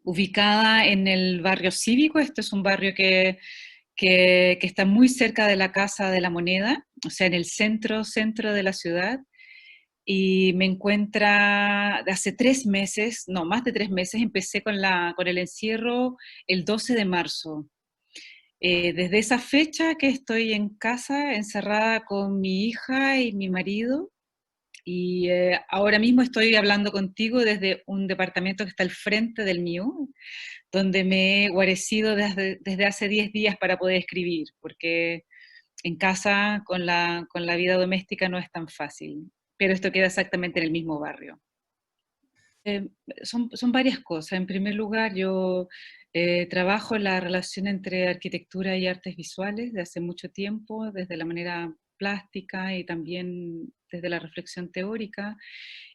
ubicada en el barrio cívico. Este es un barrio que está muy cerca de la Casa de la Moneda, o sea, en el centro de la ciudad. Y me encuentra de hace 3 meses, no, más de 3 meses, empecé con el encierro el 12 de marzo. Desde esa fecha que estoy en casa, encerrada con mi hija y mi marido, y ahora mismo estoy hablando contigo desde un departamento que está al frente del mío, donde me he guarecido desde hace 10 días para poder escribir, porque en casa con la vida doméstica no es tan fácil, pero esto queda exactamente en el mismo barrio. Eh, son varias cosas. En primer lugar, yo trabajo en la relación entre arquitectura y artes visuales desde hace mucho tiempo, desde la manera plástica y también desde la reflexión teórica,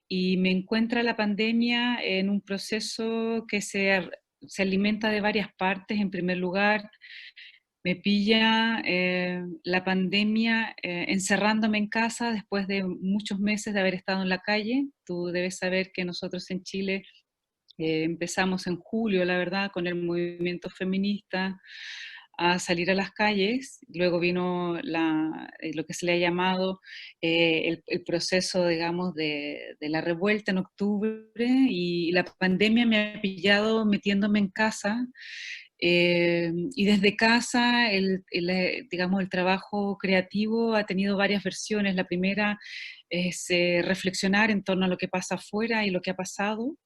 y me encuentra la pandemia en un proceso que se alimenta de varias partes. En primer lugar, me pilla la pandemia encerrándome en casa después de muchos meses de haber estado en la calle. Tú debes saber que nosotros en Chile empezamos en julio, la verdad, con el movimiento feminista a salir a las calles. Luego vino lo que se le ha llamado el proceso, digamos, de la revuelta en octubre, y la pandemia me ha pillado metiéndome en casa. Y desde casa, digamos, el trabajo creativo ha tenido varias versiones. La primera es reflexionar en torno a lo que pasa afuera y lo que ha pasado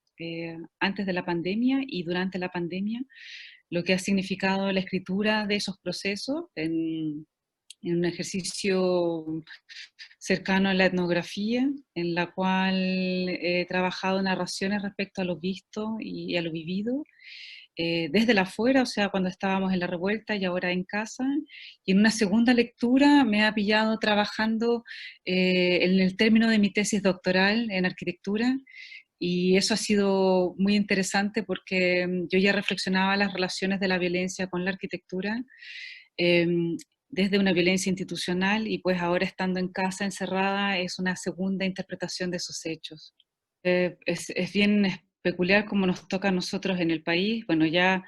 antes de la pandemia y durante la pandemia, lo que ha significado la escritura de esos procesos en un ejercicio cercano a la etnografía, en la cual he trabajado narraciones respecto a lo visto y a lo vivido, desde la afuera, o sea, cuando estábamos en la revuelta y ahora en casa. Y en una segunda lectura me ha pillado trabajando en el término de mi tesis doctoral en arquitectura, y eso ha sido muy interesante porque yo ya reflexionaba las relaciones de la violencia con la arquitectura, eh, desde una violencia institucional, y pues ahora estando en casa encerrada es una segunda interpretación de esos hechos. Es bien peculiar como nos toca a nosotros en el país. Bueno, ya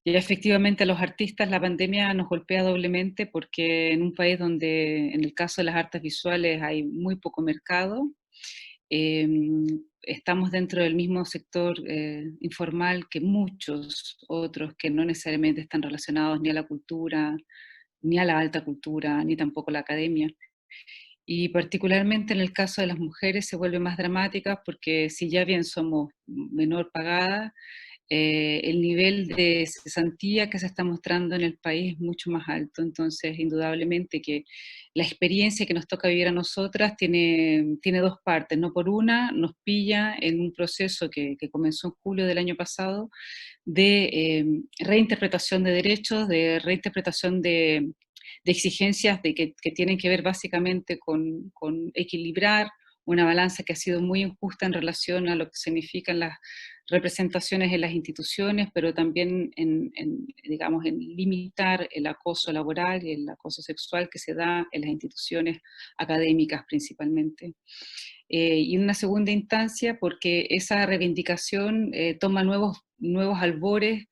efectivamente a los artistas la pandemia nos golpea doblemente, porque en un país donde en el caso de las artes visuales hay muy poco mercado, eh, estamos dentro del mismo sector informal que muchos otros que no necesariamente están relacionados ni a la cultura, ni a la alta cultura, ni tampoco a la academia. Y particularmente en el caso de las mujeres se vuelve más dramática, porque si ya bien somos menor pagadas, el nivel de cesantía que se está mostrando en el país es mucho más alto. Entonces, indudablemente que la experiencia que nos toca vivir a nosotras tiene dos partes. No, por una, nos pilla en un proceso que comenzó en julio del año pasado de reinterpretación de derechos, de reinterpretación de exigencias que tienen que ver básicamente con equilibrar una balanza que ha sido muy injusta en relación a lo que significan las representaciones en las instituciones, pero también digamos, en limitar el acoso laboral y el acoso sexual que se da en las instituciones académicas principalmente. Y en una segunda instancia, porque esa reivindicación toma nuevos albores,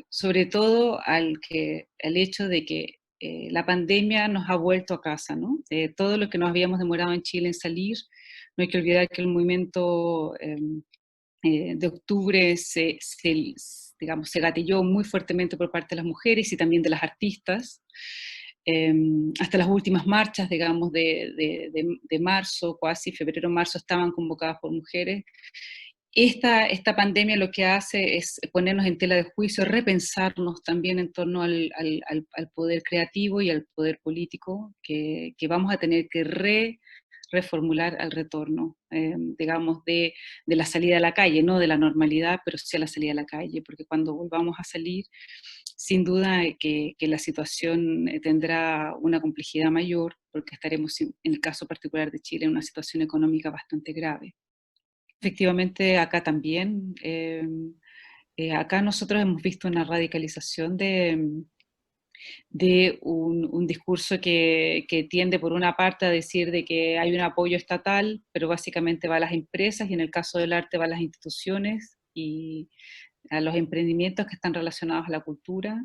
sobre todo al hecho de que la pandemia nos ha vuelto a casa, ¿no? Todo lo que nos habíamos demorado en Chile en salir, no hay que olvidar que el movimiento de octubre digamos, se gatilló muy fuertemente por parte de las mujeres y también de las artistas. Eh, Hasta las últimas marchas, digamos, de marzo, casi febrero-marzo, estaban convocadas por mujeres. Esta pandemia lo que hace es ponernos en tela de juicio, repensarnos también en torno al poder creativo y al poder político que vamos a tener que reformular al retorno, digamos, de la salida a la calle, no de la normalidad, pero sí a la salida a la calle, porque cuando volvamos a salir, sin duda que la situación tendrá una complejidad mayor, porque estaremos, en el caso particular de Chile, en una situación económica bastante grave. Efectivamente, acá también. Acá nosotros hemos visto una radicalización de un discurso que tiende por una parte a decir de que hay un apoyo estatal, pero básicamente va a las empresas y en el caso del arte va a las instituciones y a los emprendimientos que están relacionados a la cultura,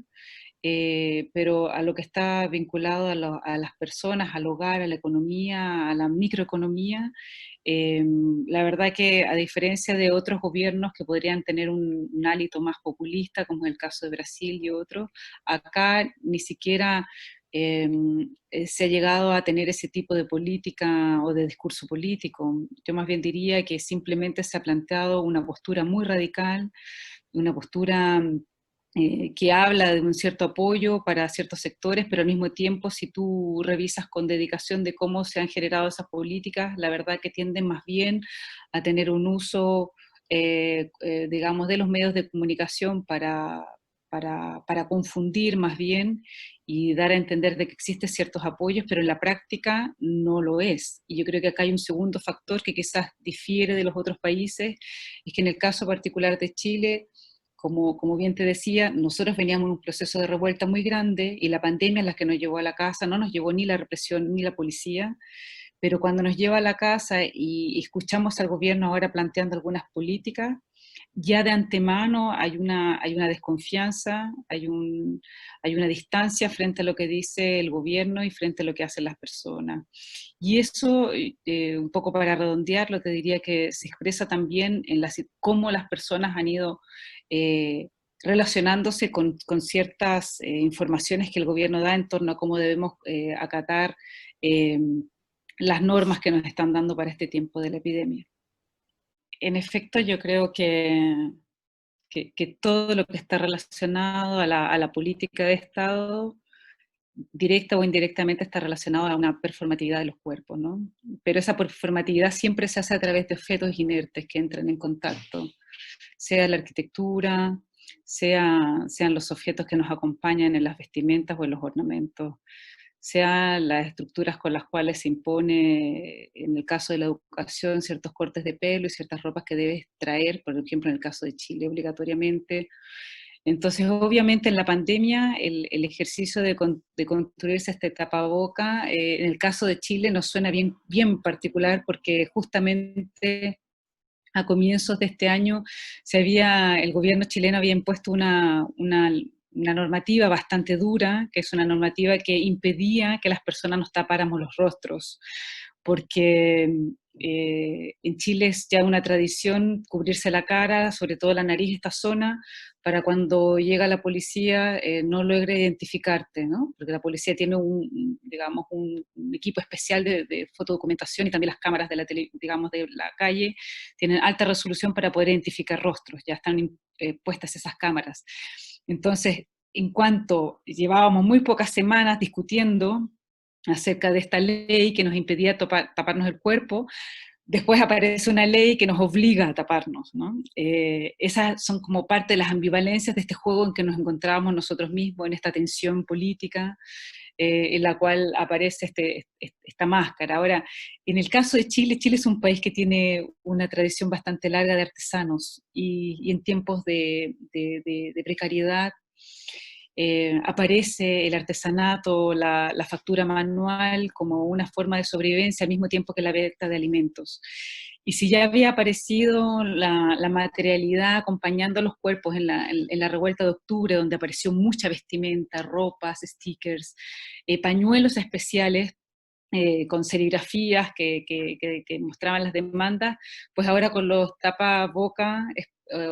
pero a lo que está vinculado a las personas, al hogar, a la economía, a la microeconomía, eh, la verdad que a diferencia de otros gobiernos que podrían tener un hálito más populista, como es el caso de Brasil y otros, acá ni siquiera eh, se ha llegado a tener ese tipo de política o de discurso político. Yo más bien diría que simplemente se ha planteado una postura muy radical, una postura que habla de un cierto apoyo para ciertos sectores, pero al mismo tiempo, si tú revisas con dedicación de cómo se han generado esas políticas, la verdad que tienden más bien a tener un uso, digamos, de los medios de comunicación para confundir más bien y dar a entender de que existen ciertos apoyos, pero en la práctica no lo es. Y yo creo que acá hay un segundo factor que quizás difiere de los otros países, es que en el caso particular de Chile, como bien te decía, nosotros veníamos en un proceso de revuelta muy grande y la pandemia en la que nos llevó a la casa no nos llevó ni la represión ni la policía, pero cuando nos lleva a la casa y escuchamos al gobierno ahora planteando algunas políticas, ya de antemano hay una desconfianza, hay una distancia frente a lo que dice el gobierno y frente a lo que hacen las personas. Y eso, un poco para redondearlo, te diría que se expresa también en cómo las personas han ido eh, relacionándose con ciertas informaciones que el gobierno da en torno a cómo debemos acatar eh, las normas que nos están dando para este tiempo de la epidemia. En efecto, yo creo que todo lo que está relacionado a la política de Estado, directa o indirectamente, está relacionado a una performatividad de los cuerpos, ¿no? Pero esa performatividad siempre se hace a través de objetos inertes que entran en contacto, sea la arquitectura, sean los objetos que nos acompañan en las vestimentas o en los ornamentos, sean las estructuras con las cuales se impone, en el caso de la educación, ciertos cortes de pelo y ciertas ropas que debes traer, por ejemplo, en el caso de Chile, obligatoriamente. Entonces, obviamente, en la pandemia, el ejercicio de construirse este tapaboca, en el caso de Chile, nos suena bien, bien particular porque justamente a comienzos de este año el gobierno chileno había impuesto una normativa bastante dura, que es una normativa que impedía que las personas nos tapáramos los rostros, porque en Chile es ya una tradición cubrirse la cara, sobre todo la nariz, esta zona, para cuando llega la policía no logre identificarte, ¿no? Porque la policía tiene digamos, un equipo especial de fotodocumentación y también las cámaras de digamos, de la calle tienen alta resolución para poder identificar rostros, ya están puestas esas cámaras. Entonces, en cuanto llevábamos muy pocas semanas discutiendo acerca de esta ley que nos impedía taparnos el cuerpo, después aparece una ley que nos obliga a taparnos, ¿no? Esas son como parte de las ambivalencias de este juego en que nos encontrábamos nosotros mismos, en esta tensión política, en la cual aparece esta máscara. Ahora, en el caso de Chile, Chile es un país que tiene una tradición bastante larga de artesanos y en tiempos de precariedad aparece el artesanato, la factura manual como una forma de sobrevivencia al mismo tiempo que la venta de alimentos. Y si ya había aparecido la materialidad acompañando a los cuerpos en la revuelta de octubre, donde apareció mucha vestimenta, ropas, stickers, pañuelos especiales, con serigrafías que mostraban las demandas, pues ahora con los tapaboca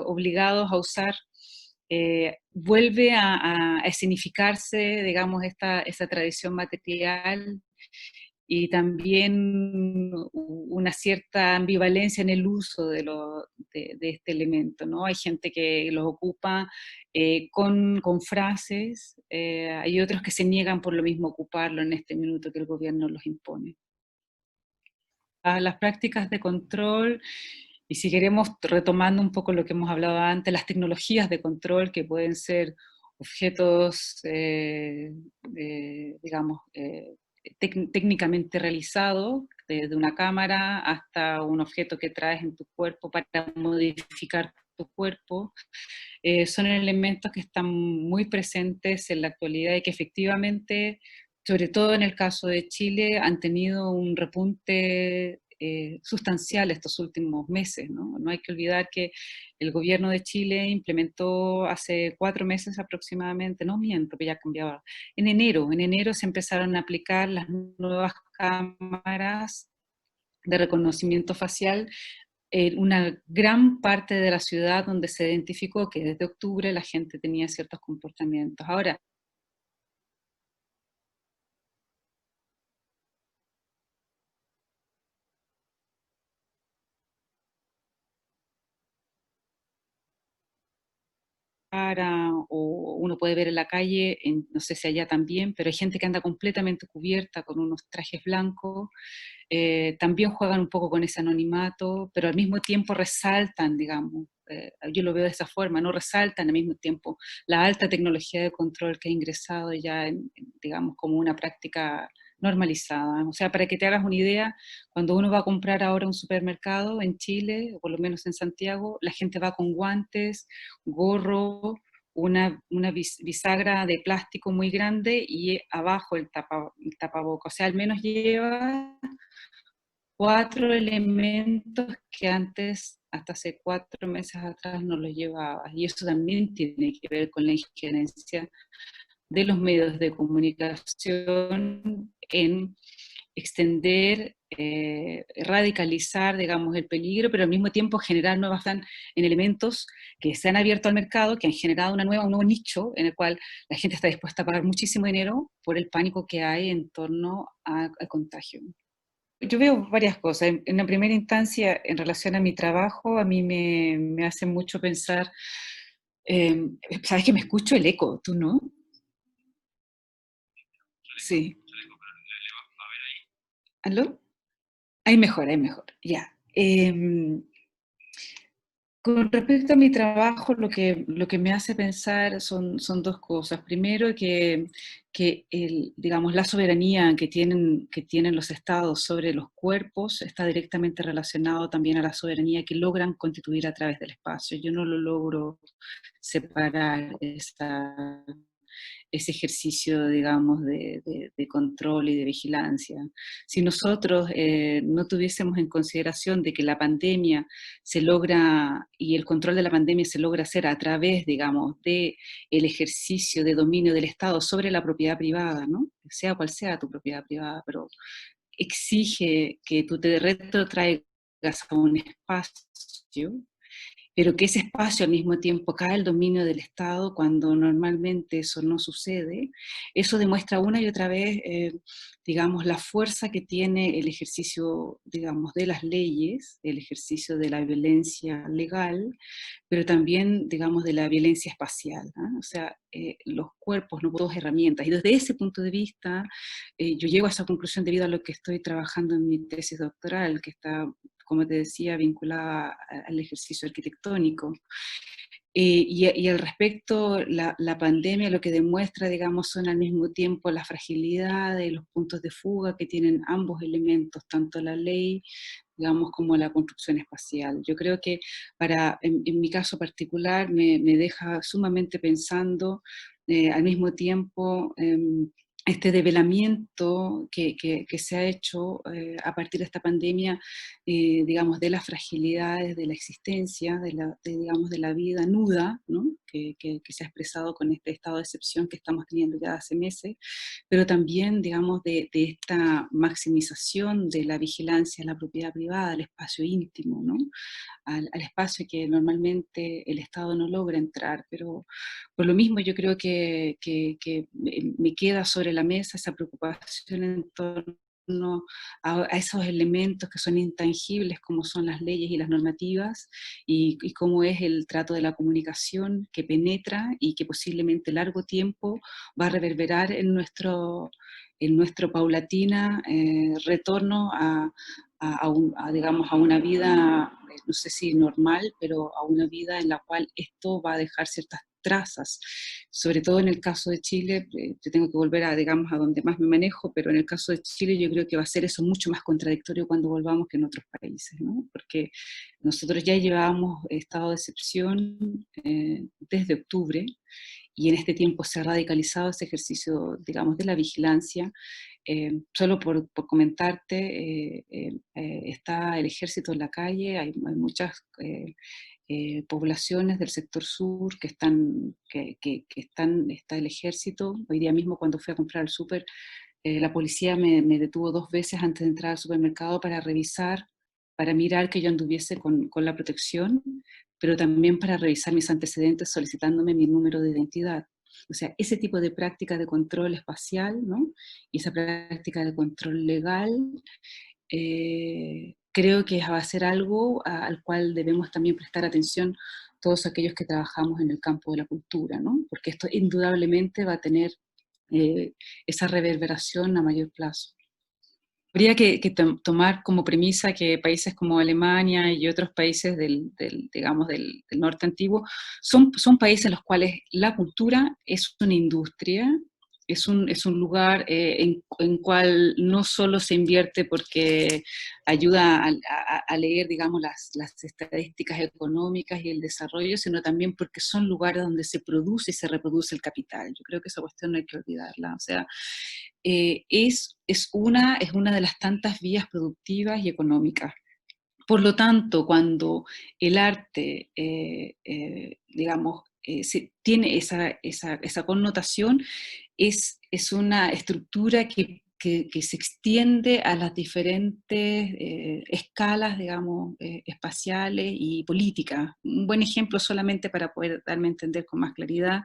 obligados a usar, vuelve a escenificarse, digamos, esa tradición material y también una cierta ambivalencia en el uso de este elemento, ¿no? Hay gente que los ocupa con frases, hay otros que se niegan por lo mismo a ocuparlo en este minuto que el gobierno los impone. A las prácticas de control, y si queremos, retomando un poco lo que hemos hablado antes, las tecnologías de control que pueden ser objetos, digamos, técnicamente realizados, desde una cámara hasta un objeto que traes en tu cuerpo para modificar tu cuerpo, son elementos que están muy presentes en la actualidad y que efectivamente, sobre todo en el caso de Chile, han tenido un repunte sustancial estos últimos meses, ¿no? No hay que olvidar que el gobierno de Chile implementó hace 4 meses aproximadamente, no miento, que ya cambiaba, en enero se empezaron a aplicar las nuevas cámaras de reconocimiento facial en una gran parte de la ciudad donde se identificó que desde octubre la gente tenía ciertos comportamientos. Ahora, o uno puede ver en la calle, no sé si allá también, pero hay gente que anda completamente cubierta con unos trajes blancos, también juegan un poco con ese anonimato, pero al mismo tiempo resaltan, digamos, yo lo veo de esa forma, no resaltan al mismo tiempo la alta tecnología de control que ha ingresado ya, digamos, como una práctica normalizada. O sea, para que te hagas una idea, cuando uno va a comprar ahora a un supermercado en Chile, o por lo menos en Santiago, la gente va con guantes, gorro, una bisagra de plástico muy grande y abajo el tapaboca. O sea, al menos lleva 4 elementos que antes, hasta hace 4 meses atrás, no los llevaba. Y eso también tiene que ver con la injerencia de los medios de comunicación en extender, radicalizar, digamos, el peligro, pero al mismo tiempo generar nuevas en elementos que se han abierto al mercado, que han generado un nuevo nicho en el cual la gente está dispuesta a pagar muchísimo dinero por el pánico que hay en torno al contagio. Yo veo varias cosas. En la primera instancia, en relación a mi trabajo, a mí me hace mucho pensar, eh, sabes que me escucho el eco, ¿tú no? Sí. ¿Aló? Ahí mejor, ya. Con respecto a mi trabajo, lo que me hace pensar son dos cosas. Primero, que digamos, la soberanía que tienen los estados sobre los cuerpos está directamente relacionado también a la soberanía que logran constituir a través del espacio. Yo no lo logro separar ese ejercicio, digamos, de control y de vigilancia. Si nosotros no tuviésemos en consideración de que la pandemia se logra, y el control de la pandemia se logra hacer a través, digamos, de el ejercicio de dominio del Estado sobre la propiedad privada, ¿no? Sea cual sea tu propiedad privada, pero exige que tú te retrotraigas a un espacio, pero que ese espacio al mismo tiempo cae el dominio del Estado cuando normalmente eso no sucede, eso demuestra una y otra vez, digamos, la fuerza que tiene el ejercicio, digamos, de las leyes, el ejercicio de la violencia legal, pero también, digamos, de la violencia espacial, ¿ah? O sea, los cuerpos no son todas herramientas. Y desde ese punto de vista, yo llego a esa conclusión debido a lo que estoy trabajando en mi tesis doctoral, que está, como te decía, vinculada al ejercicio arquitectónico. Y al respecto, la pandemia lo que demuestra, digamos, son al mismo tiempo la fragilidad de los puntos de fuga que tienen ambos elementos, tanto la ley, digamos, como la construcción espacial. Yo creo que en mi caso particular me deja sumamente pensando, al mismo tiempo, este develamiento que se ha hecho a partir de esta pandemia, digamos, de las fragilidades de la existencia, digamos, de la vida nuda, ¿no? Que se ha expresado con este estado de excepción que estamos teniendo ya hace meses, pero también, digamos, de esta maximización de la vigilancia a la propiedad privada, al espacio íntimo, ¿no? Al espacio que normalmente el Estado no logra entrar, pero por lo mismo yo creo que me queda sobre la mesa esa preocupación en torno a esos elementos que son intangibles como son las leyes y las normativas y cómo es el trato de la comunicación que penetra y que posiblemente largo tiempo va a reverberar en nuestro paulatina retorno digamos, a una vida, no sé si normal, pero a una vida en la cual esto va a dejar ciertas trazas. Sobre todo en el caso de Chile, te tengo que volver a, digamos, a donde más me manejo, pero en el caso de Chile yo creo que va a ser eso mucho más contradictorio cuando volvamos que en otros países, ¿no? Porque nosotros ya llevábamos estado de excepción desde octubre, y en este tiempo se ha radicalizado ese ejercicio, digamos, de la vigilancia. Solo por comentarte, está el ejército en la calle, hay muchas poblaciones del sector sur que están, está el ejército. Hoy día mismo cuando fui a comprar al súper, la policía me detuvo 2 veces antes de entrar al supermercado para revisar, para mirar que yo anduviese con la protección, pero también para revisar mis antecedentes solicitándome mi número de identidad. O sea, ese tipo de práctica de control espacial, ¿no? Y esa práctica de control legal, creo que va a ser algo al cual debemos también prestar atención todos aquellos que trabajamos en el campo de la cultura, ¿no? Porque esto indudablemente va a tener esa reverberación a mayor plazo. Habría que tomar como premisa que países como Alemania y otros países digamos, del norte antiguo son países en los cuales la cultura es una industria, es un lugar en cual no solo se invierte porque ayuda a leer, digamos, las estadísticas económicas y el desarrollo, sino también porque son lugares donde se produce y se reproduce el capital. Yo creo que esa cuestión no hay que olvidarla. O sea, es una de las tantas vías productivas y económicas. Por lo tanto, cuando el arte, digamos, tiene esa connotación, es una estructura que se extiende a las diferentes escalas, digamos, espaciales y políticas. Un buen ejemplo, solamente para poder darme a entender con más claridad: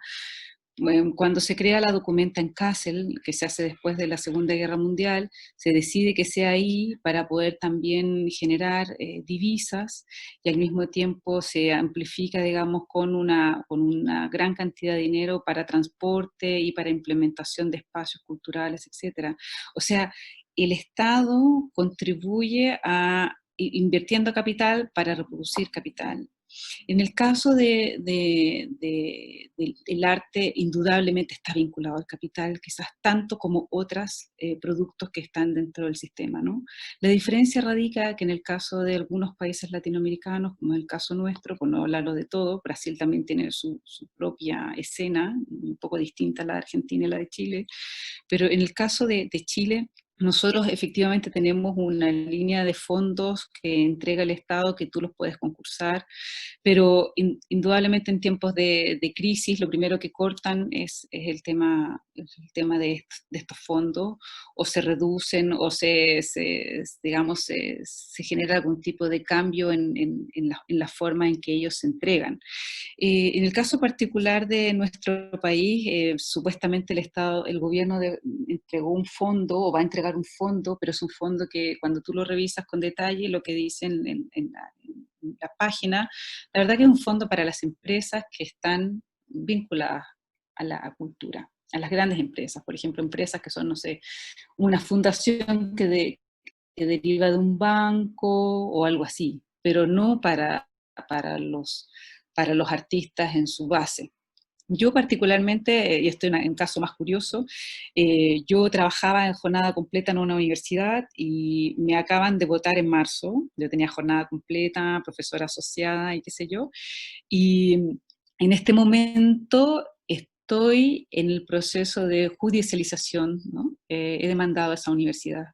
cuando se crea la Documenta en Kassel, que se hace después de la Segunda Guerra Mundial, se decide que sea ahí para poder también generar divisas, y al mismo tiempo se amplifica, digamos, con una gran cantidad de dinero para transporte y para implementación de espacios culturales, etcétera. O sea, el Estado contribuye invirtiendo capital para reproducir capital. En el caso del arte, indudablemente está vinculado al capital, quizás tanto como otros productos que están dentro del sistema, ¿no? La diferencia radica que en el caso de algunos países latinoamericanos, como en el caso nuestro, por no hablarlo de todo, Brasil también tiene su propia escena, un poco distinta a la de Argentina y la de Chile, pero en el caso de Chile, nosotros efectivamente tenemos una línea de fondos que entrega el Estado, que tú los puedes concursar, pero indudablemente en tiempos de crisis lo primero que cortan es el tema de estos fondos, o se reducen o digamos, se genera algún tipo de cambio en la forma en que ellos se entregan. En el caso particular de nuestro país, supuestamente el gobierno entregó un fondo, o va a entregar un fondo, pero es un fondo que cuando tú lo revisas con detalle, lo que dicen en la página, la verdad que es un fondo para las empresas que están vinculadas a la cultura, a las grandes empresas, por ejemplo, empresas que son, no sé, una fundación que deriva de un banco o algo así, pero no para los, para los artistas en su base. Yo particularmente, y estoy en un caso más curioso, yo trabajaba en jornada completa en una universidad y me acaban de votar en marzo. Yo tenía jornada completa, profesora asociada y qué sé yo, y en este momento estoy en el proceso de judicialización, ¿no? He demandado a esa universidad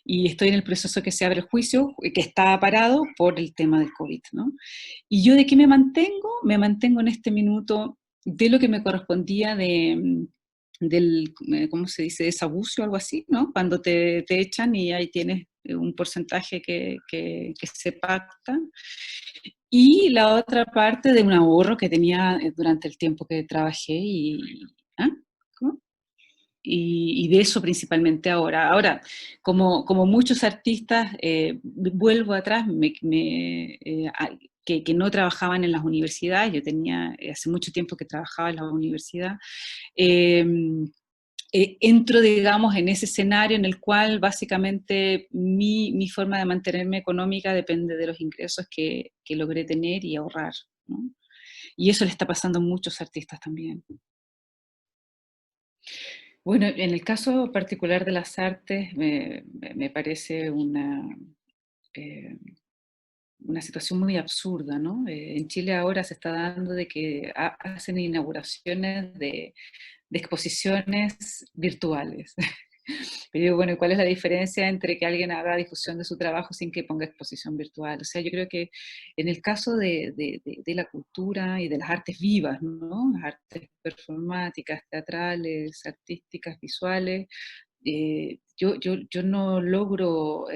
y estoy en el proceso que se abre el juicio, que está parado por el tema del COVID, ¿no? ¿Y yo de qué me mantengo? Me mantengo en este minuto de lo que me correspondía ¿cómo se dice?, desabucio o algo así, ¿no? Cuando te echan y ahí tienes un porcentaje que se pacta. Y la otra parte de un ahorro que tenía durante el tiempo que trabajé ¿ah? ¿Cómo? Y de eso principalmente ahora. Ahora, como muchos artistas, vuelvo atrás, que no trabajaban en las universidades. Yo tenía hace mucho tiempo que trabajaba en la universidad. eh, Entro, digamos, en ese escenario en el cual básicamente mi forma de mantenerme económica depende de los ingresos que logré tener y ahorrar, ¿no? Y eso le está pasando a muchos artistas también. Bueno, en el caso particular de las artes, me parece eh, una situación muy absurda, ¿no? En Chile ahora se está dando de que hacen inauguraciones de exposiciones virtuales. Pero digo, bueno, ¿y cuál es la diferencia entre que alguien haga difusión de su trabajo sin que ponga exposición virtual? O sea, yo creo que en el caso de la cultura y de las artes vivas, ¿no? Las artes performáticas, teatrales, artísticas, visuales, yo no logro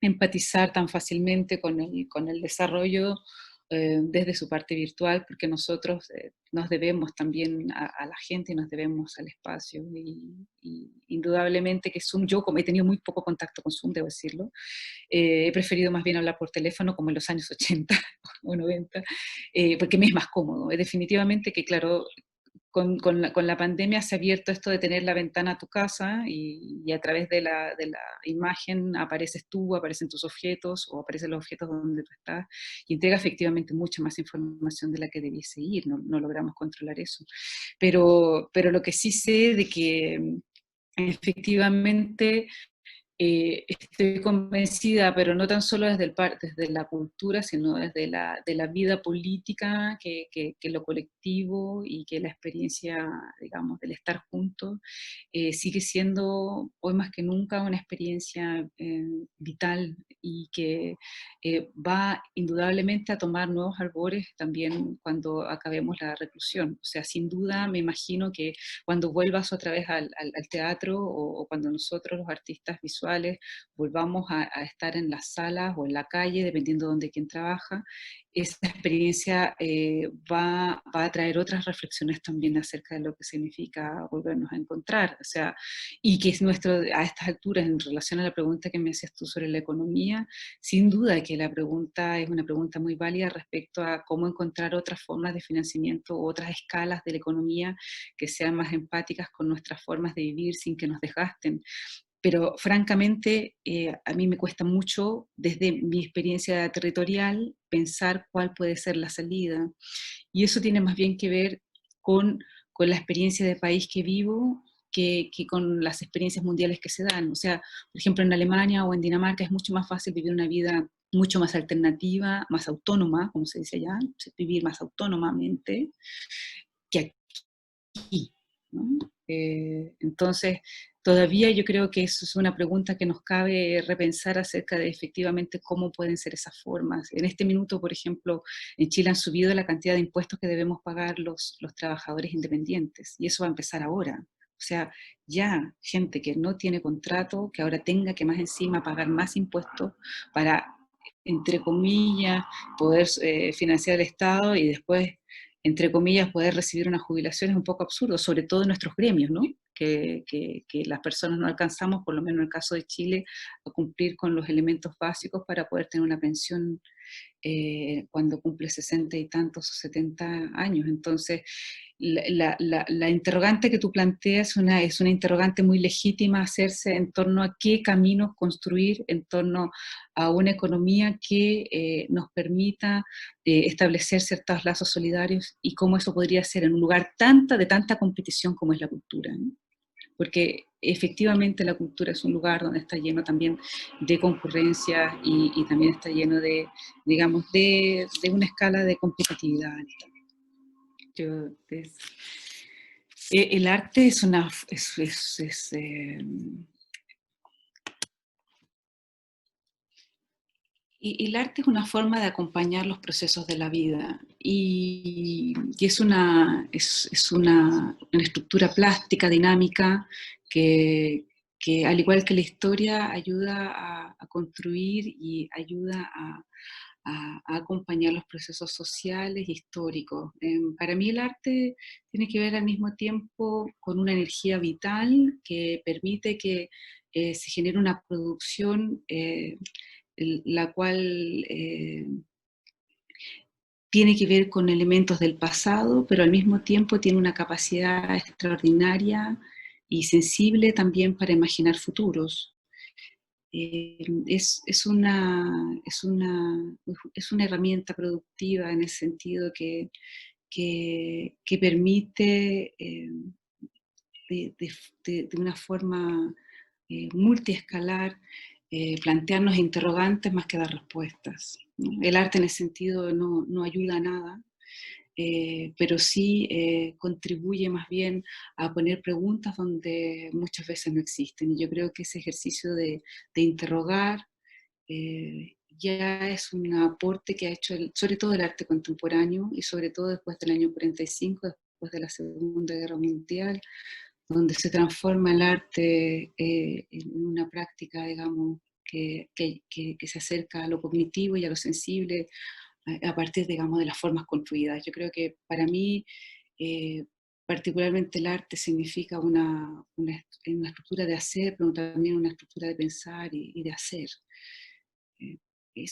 empatizar tan fácilmente con el desarrollo desde su parte virtual, porque nosotros nos debemos también a la gente y nos debemos al espacio. Y indudablemente que Zoom, yo como he tenido muy poco contacto con Zoom, debo decirlo, he preferido más bien hablar por teléfono como en los años 80 o 90, porque me es más cómodo. Definitivamente que, claro, con la pandemia se ha abierto esto de tener la ventana a tu casa y a través de la imagen apareces tú, aparecen tus objetos o aparecen los objetos donde tú estás y entrega efectivamente mucha más información de la que debiese ir, no logramos controlar eso. Pero lo que sí sé de que efectivamente estoy convencida, pero no tan solo desde la cultura, sino desde de la vida política, que lo colectivo y que la experiencia, digamos, del estar juntos, sigue siendo hoy más que nunca una experiencia vital y que va indudablemente a tomar nuevos albores también cuando acabemos la reclusión. O sea, sin duda me imagino que cuando vuelvas otra vez al teatro o cuando nosotros los artistas visuales volvamos a estar en las salas o en la calle, dependiendo de dónde quien trabaja, esa experiencia va a traer otras reflexiones también acerca de lo que significa volvernos a encontrar. O sea, y que es nuestro, a estas alturas, en relación a la pregunta que me hacías tú sobre la economía, sin duda que la pregunta es una pregunta muy válida respecto a cómo encontrar otras formas de financiamiento, otras escalas de la economía que sean más empáticas con nuestras formas de vivir sin que nos desgasten. Pero francamente, a mí me cuesta mucho, desde mi experiencia territorial, pensar cuál puede ser la salida. Y eso tiene más bien que ver con la experiencia de país que vivo que con las experiencias mundiales que se dan. O sea, por ejemplo, en Alemania o en Dinamarca es mucho más fácil vivir una vida mucho más alternativa, más autónoma, como se dice allá, vivir más autónomamente que aquí, ¿no? Entonces, todavía yo creo que eso es una pregunta que nos cabe repensar acerca de efectivamente cómo pueden ser esas formas. En este minuto, por ejemplo, en Chile han subido la cantidad de impuestos que debemos pagar los trabajadores independientes y eso va a empezar ahora. O sea, ya gente que no tiene contrato, que ahora tenga que más encima pagar más impuestos para, entre comillas, poder financiar el Estado y después entre comillas, poder recibir una jubilación es un poco absurdo, sobre todo en nuestros gremios, ¿no? Que las personas no alcanzamos, por lo menos en el caso de Chile, a cumplir con los elementos básicos para poder tener una pensión cuando cumple 60 y tantos o 70 años. Entonces, la interrogante que tú planteas es una interrogante muy legítima hacerse en torno a qué caminos construir, en torno a una economía que nos permita establecer ciertos lazos solidarios y cómo eso podría ser en un lugar de tanta competición como es la cultura, ¿no? Porque efectivamente la cultura es un lugar donde está lleno también de concurrencia y también está lleno de, digamos, de una escala de competitividad alta. Yo, el arte es una, y el arte es una forma de acompañar los procesos de la vida y es una estructura plástica, dinámica, que al igual que la historia ayuda a construir y ayuda a acompañar los procesos sociales e históricos. Para mí el arte tiene que ver al mismo tiempo con una energía vital que permite que se genere una producción la cual tiene que ver con elementos del pasado, pero al mismo tiempo tiene una capacidad extraordinaria y sensible también para imaginar futuros. es una herramienta productiva en el sentido que permite de una forma multiescalar plantearnos interrogantes más que dar respuestas, ¿no? El arte en ese sentido no ayuda a nada, pero sí contribuye más bien a poner preguntas donde muchas veces no existen. Y yo creo que ese ejercicio de interrogar ya es un aporte que ha hecho sobre todo el arte contemporáneo y sobre todo después del año 45, después de la Segunda Guerra Mundial, donde se transforma el arte en una práctica, digamos, que se acerca a lo cognitivo y a lo sensible a partir, digamos, de las formas construidas. Yo creo que para mí, eh, particularmente el arte significa una estructura de hacer, pero también una estructura de pensar y de hacer.